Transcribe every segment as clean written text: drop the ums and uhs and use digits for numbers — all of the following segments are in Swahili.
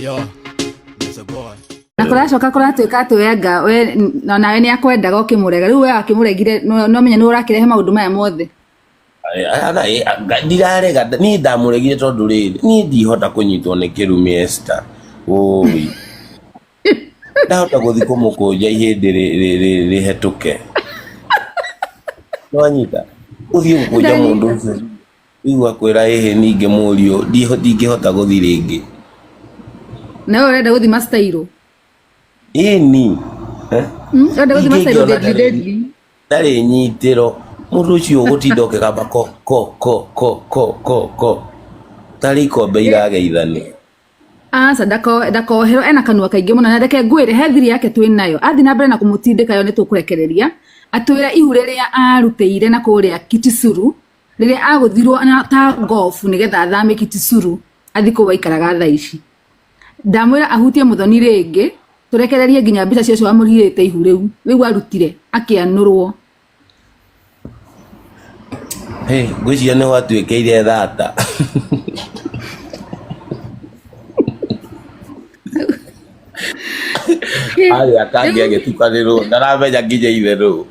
Yo, there's a boy. Na kuracoka kuratuika tuyenga we no nawe ni akwendaga ukimurega riu we akimuregire no menya ni urakirehe maundu maya mothe ana ndirarega ni ndamuregire tondu riri ni ndihota kunyitwo ni kirumi Esther oi ndahota guthi kumukunja ihindi rihetuke no anyita uthi gukunja mundu ucio igwa kwira ehe ninge murio ndingihota guthi ringi na we urenda guthi mastairo ini urenda guthi mastairo deadly ndari nyitiro mundu ucio gutinda ukigamba ko tari ikombe irageithani asa ndakohero ena kanua kaingi muno na ndeke ngwire he thiri yake twi nayo athi na mbere na kumutindika yo ni tukurekereria atwira ihure ria arutĩire na kuria Kitisuru riria aguthirwo na ta golf nigetha athame Kitisuru athi ku waikaraga tha ici ndamwira ahutie muthoni ringi turekererie nginya mbica cio amurihirite ihu riu arutire akianurwo hey gwiciria ni watuĩkĩire thata ai akangia gĩtukanĩrwo ndaramenya nginya itherũ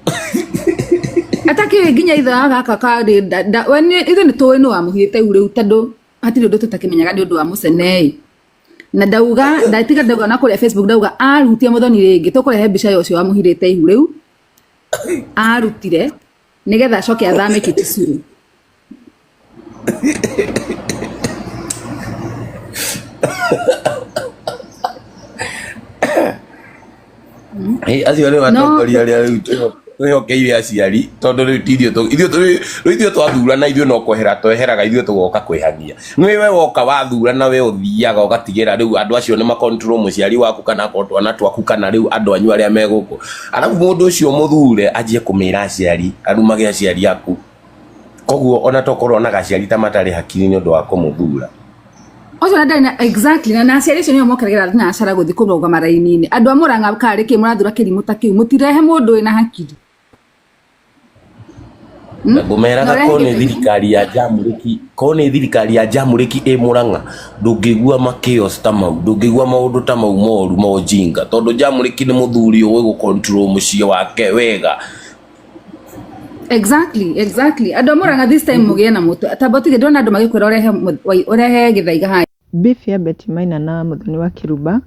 atake nginya itha gaka kari ithu ni tuwi ni wamuhite ihu riu tondu hatiri undu tutakimenyaga ni undu wa mucenei na ndauga ndatiga ndauga na kuria Facebook ndauga arutie muthoni ringi tukurehe mbica yo cio wamuhirite ihu riu arutire nigetha acoke athame Kitisuru hey acio ni watongoria ria riu twehokeire aciari tondu riu ithuĩ twathurana ithuĩ no kwehera tweheraga ithuĩ tugoka kwehagia niwe woka wathurana we uthiaga ugatigira riu andu acio ni makontrol muciari waku kana twana twaku kana riu andu anyu aria meguku arabu mundu ucio muthure ajie kumira aciari arumage aciari aku koguo ona tokorwo na gaciari ta matari hakiri ni undu wa kumuthura ozo ndana exactly na aciari cio ni mokerera na acara guthi kuroga maraini-ini andu amuranga kari ki murathura kirimu ta kiu mutirehe mundu ina hakiri ngumeraga kone thirikari ya Jamureki e Murang'a ndungigua makios ta mau ndungigua maundu ta mau moru mojinga tondu Jamureki ni muthuri uwe gu control mucie wake wega exactly andu amuranga this time mugie na mutu ataboti ndona andu magikwira urehe githaiga hai beef ya Betty Maina na muthoni wa Kiruba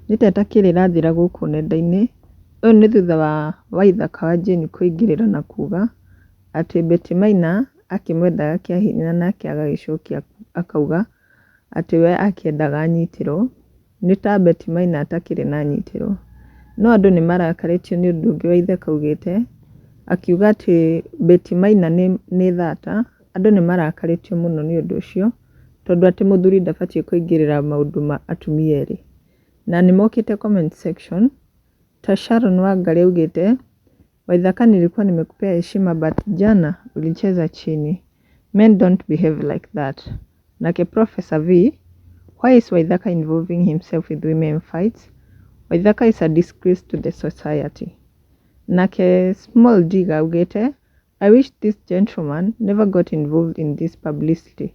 niteta kirira thira guku nenda-ini uyu ni thutha wa Waithaka wa Jane kuingirira na kuga ati Betty Maina akimwendaga kia hinya na akiaga gicokia akauga ati we akiendaga anyitiro ni ta Betty Maina atakire na nyitiro no andu ni marakaritio ni undu ungi Waithaka augite akiuga ati Betty Maina ni thata andu ni marakaritio muno ni undu ucio tondu ati muthuri ndabatie kuingirira maundu ma atumia eri na ni mokite comment section ta Sharon Wangari augite Waithaka nilikuwa nimekupea heshima but jana ulicheza chini. Men don't behave like that. Nake Professor V, why is Waithaka involving himself with women fights? Waithaka is a disgrace to the society. Nake Small Digger augite, I wish this gentleman never got involved in this publicity.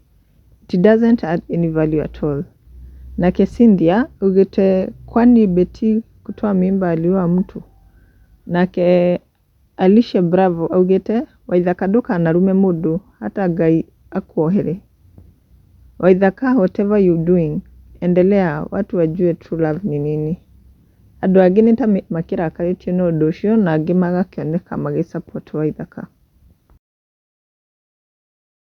It doesn't add any value at all. Nake Cynthia augite, kwani Betty kutoa mimba aliwa mtu. Nake Alicia Bravo augite Waithaka ndukanarume mundu hata Ngai akuohere. Waithaka, whatever you doing endelea, watu wajue true love ni nini. Andu angi ni ta makirakaritio no undu ucio na angi magakioneka magisupport Waithaka.